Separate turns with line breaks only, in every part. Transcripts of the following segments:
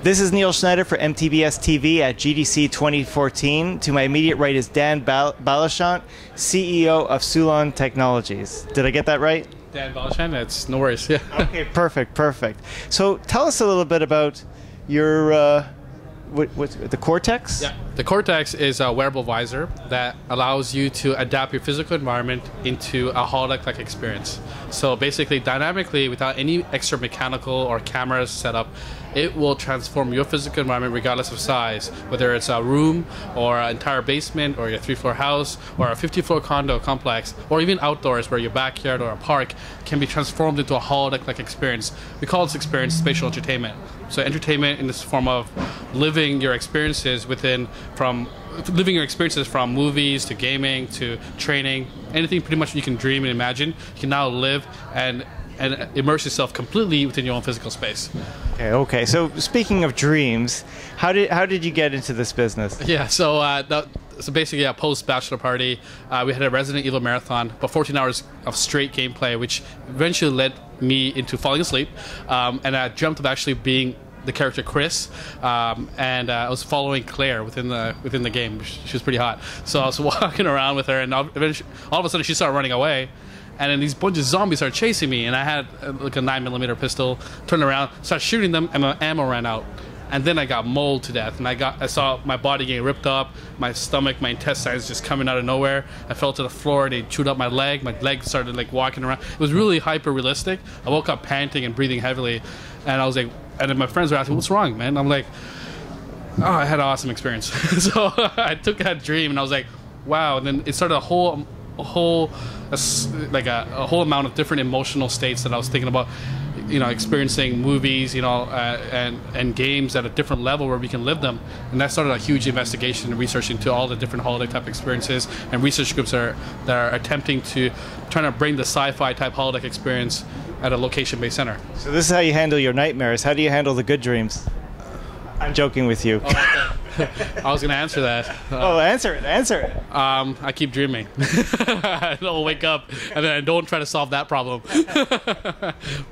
This is Neil Schneider for MTBS-TV at GDC 2014. To my immediate right is Dan Balachant, CEO of Sulon Technologies. Did I get that right?
Dan Balachant, it's no worries. Yeah.
Okay, perfect. So tell us a little bit about your what's the Cortex?
Yeah. The Cortex is a wearable visor that allows you to adapt your physical environment into a holodeck-like experience. So basically, dynamically, without any extra mechanical or cameras set up, it will transform your physical environment regardless of size, whether it's a room or an entire basement or your 3-floor house or a 50-floor condo complex, or even outdoors where your backyard or a park can be transformed into a holodeck-like experience. We call this experience spatial entertainment. So entertainment in this form of living your experiences from movies to gaming to training, anything pretty much you can dream and imagine, you can now live and immerse yourself completely within your own physical space.
Okay. So speaking of dreams, how did you get into this business?
Yeah, so basically a post-bachelor party, we had a Resident Evil marathon, about 14 hours of straight gameplay, which eventually led me into falling asleep, and I dreamt of actually being the character Chris, and I was following Claire within the game. She was pretty hot, so I was walking around with her, and eventually, all of a sudden she started running away. And then these bunch of zombies started chasing me, and I had like a 9mm pistol. Turned around, started shooting them, and my ammo ran out. And then I got mauled to death, and I saw my body getting ripped up, my stomach, my intestines just coming out of nowhere. I fell to the floor. They chewed up my leg. My leg started like walking around. It was really hyper realistic. I woke up panting and breathing heavily, and I was like, and then my friends were asking, "What's wrong, man?" I'm like, "Oh, I had an awesome experience." So I took that dream, and I was like, "Wow!" And then it started a whole amount of different emotional states that I was thinking about, experiencing movies, and games at a different level where we can live them. And that started a huge investigation and research into all the different holodeck type experiences and research groups that are attempting to trying to bring the sci-fi type holodeck experience at a location-based center.
So this is how you handle your nightmares. How do you handle the good dreams? I'm joking with you.
Oh, okay. I was going to answer that.
Answer it.
I keep dreaming. I don't wake up, and then I don't try to solve that problem.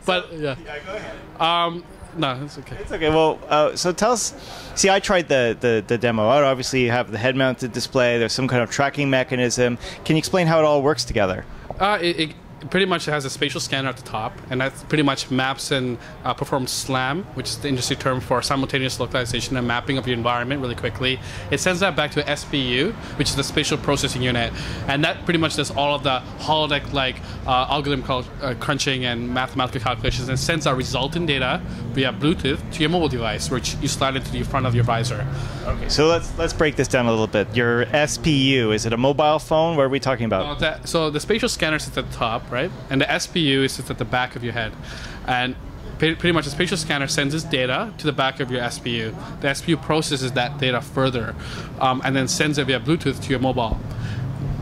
But yeah.
Go ahead.
No, it's okay.
It's okay. Well, so tell us. See, I tried the demo out. Obviously, you have the head-mounted display. There's some kind of tracking mechanism. Can you explain how it all works together?
It pretty much has a spatial scanner at the top, and that pretty much maps and performs SLAM, which is the industry term for simultaneous localization and mapping of your environment really quickly. It sends that back to a SPU, which is the spatial processing unit, and that pretty much does all of the holodeck-like algorithm crunching and mathematical calculations, and sends our resultant data via Bluetooth to your mobile device, which you slide into the front of your visor.
Okay, so let's break this down a little bit. Your SPU, is it a mobile phone? What are we talking about?
So the spatial scanner sits at the top, right? And the SPU sits at the back of your head. And pretty much the spatial scanner sends its data to the back of your SPU. The SPU processes that data further, and then sends it via Bluetooth to your mobile.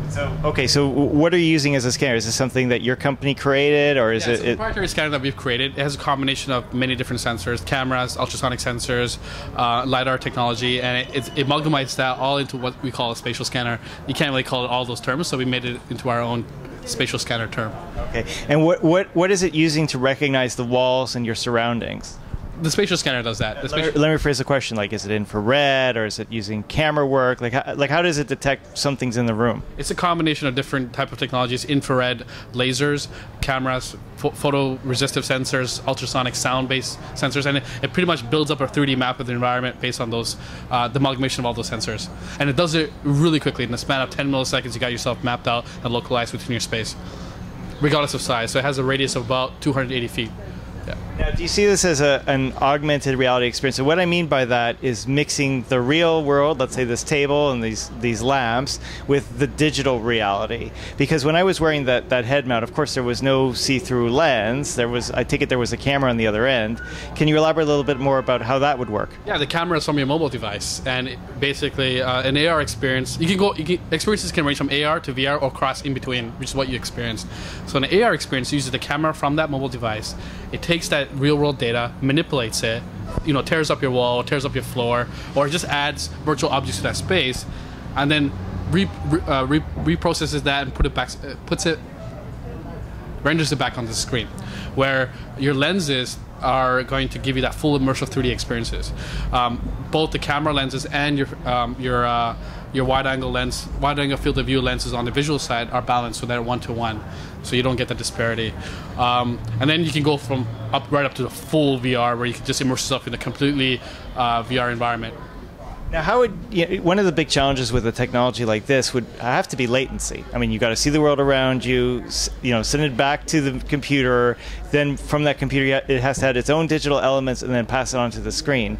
So what are you using as a scanner? Is this something that your company created, or is
it's a proprietary scanner that we've created. It has a combination of many different sensors, cameras, ultrasonic sensors, LiDAR technology, and it amalgamates that all into what we call a spatial scanner. You can't really call it all those terms, so we made it into our own spatial scanner term.
Okay, and what is it using to recognize the walls and your surroundings?
The spatial scanner does that.
Let me phrase the question. Like, is it infrared, or is it using camera work? Like how does it detect something's in the room?
It's a combination of different type of technologies: infrared, lasers, cameras, photoresistive sensors, ultrasonic sound-based sensors, and it pretty much builds up a 3D map of the environment based on those, the amalgamation of all those sensors. And it does it really quickly. In the span of 10 milliseconds, you got yourself mapped out and localized within your space, regardless of size. So it has a radius of about 280 feet. Yeah.
Now, do you see this as an augmented reality experience? So what I mean by that is mixing the real world, let's say this table and these lamps, with the digital reality. Because when I was wearing that head mount, of course, there was no see-through lens. I take it there was a camera on the other end. Can you elaborate a little bit more about how that would work?
Yeah, the camera is from your mobile device, and basically an AR experience. Experiences can range from AR to VR or cross in between, which is what you experienced. So an AR experience uses the camera from that mobile device. It takes that real-world data, manipulates it, tears up your wall, tears up your floor, or just adds virtual objects to that space, and then reprocesses that and renders it back onto the screen, where your lenses are going to give you that full immersive 3D experiences. Both the camera lenses and your wide-angle field of view lenses on the visual side are balanced, so they're 1-to-1, so you don't get the disparity. And then you can go from right up to the full VR, where you can just immerse yourself in a completely VR environment.
Now, how would one of the big challenges with a technology like this would have to be latency? I mean, you got to see the world around you, send it back to the computer. Then from that computer, it has to have its own digital elements, and then pass it onto the screen.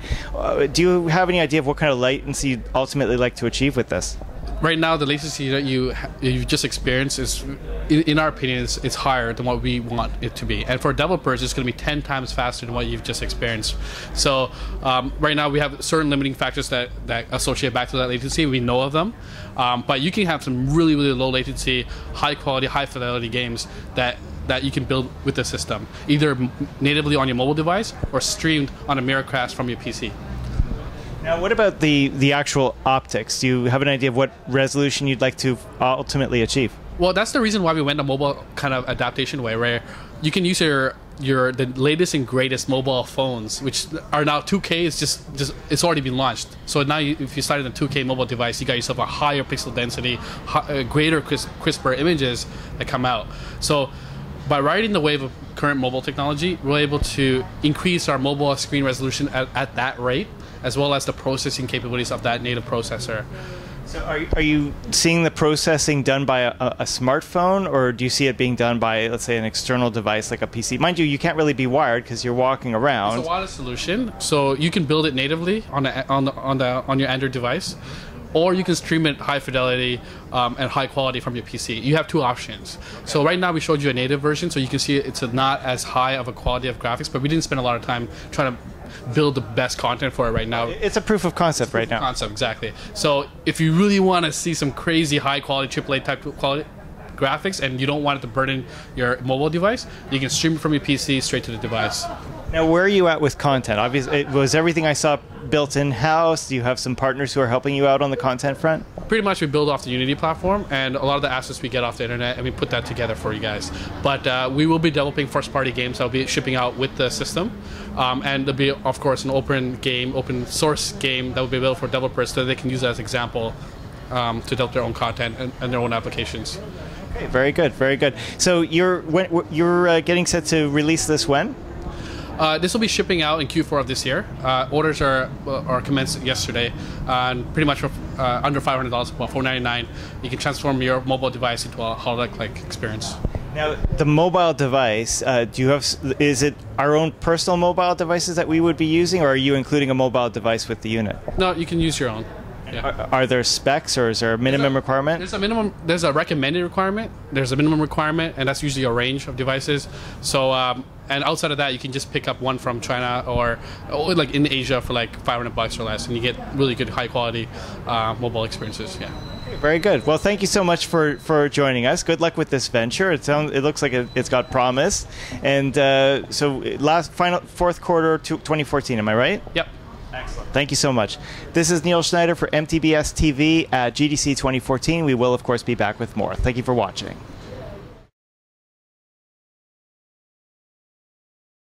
Do you have any idea of what kind of latency you'd ultimately like to achieve with this?
Right now, the latency that you've just experienced is, in our opinion, it's higher than what we want it to be. And for developers, it's going to be 10 times faster than what you've just experienced. So right now, we have certain limiting factors that associate back to that latency. We know of them. But you can have some really, really low latency, high quality, high fidelity games that you can build with the system, either natively on your mobile device or streamed on a Miracast from your PC.
Now, what about the actual optics? Do you have an idea of what resolution you'd like to ultimately achieve?
Well, that's the reason why we went the mobile kind of adaptation way, where you can use the latest and greatest mobile phones, which are now 2K. It's already been launched. So now, if you started a 2K mobile device, you got yourself a higher pixel density, greater crisper images that come out. So by riding the wave of current mobile technology, we're able to increase our mobile screen resolution at that rate, as well as the processing capabilities of that native processor.
So are you seeing the processing done by a smartphone, or do you see it being done by, let's say, an external device like a PC? Mind you can't really be wired because you're walking around.
It's a wireless solution, so you can build it natively on your Android device, or you can stream it high fidelity and high quality from your PC. You have two options. So right now we showed you a native version, so you can see it's not as high of a quality of graphics, but we didn't spend a lot of time trying to build the best content for it right now.
It's a proof of concept right now.
Concept, exactly. So if you really want to see some crazy high quality AAA type quality graphics and you don't want it to burden your mobile device, you can stream it from your PC straight to the device.
Now, where are you at with content? Obviously, was everything I saw built in-house? Do you have some partners who are helping you out on the content front?
Pretty much we build off the Unity platform, and a lot of the assets we get off the internet, and we put that together for you guys. But we will be developing first-party games that will be shipping out with the system. And there'll be, of course, an open source game that will be available for developers so they can use that as an example to develop their own content and their own applications.
Okay, very good, very good. So you're getting set to release this when?
This will be shipping out in Q4 of this year. Orders are commenced yesterday, and pretty much for under $500, about $499, you can transform your mobile device into a holodeck-like experience.
Now, the mobile device, is it our own personal mobile devices that we would be using, or are you including a mobile device with the unit?
No, you can use your own. Yeah.
Are there specs, or is there a minimum requirement?
There's a recommended requirement. There's a minimum requirement, and that's usually a range of devices. So, and outside of that, you can just pick up one from China or like in Asia for like $500 or less, and you get really good, high quality mobile experiences. Yeah.
Very good. Well, thank you so much for joining us. Good luck with this venture. It looks like it's got promise. And so, fourth quarter 2014. Am I right?
Yep.
Excellent. Thank you so much. This is Neil Schneider for MTBS-TV at GDC 2014. We will, of course, be back with more. Thank you for watching.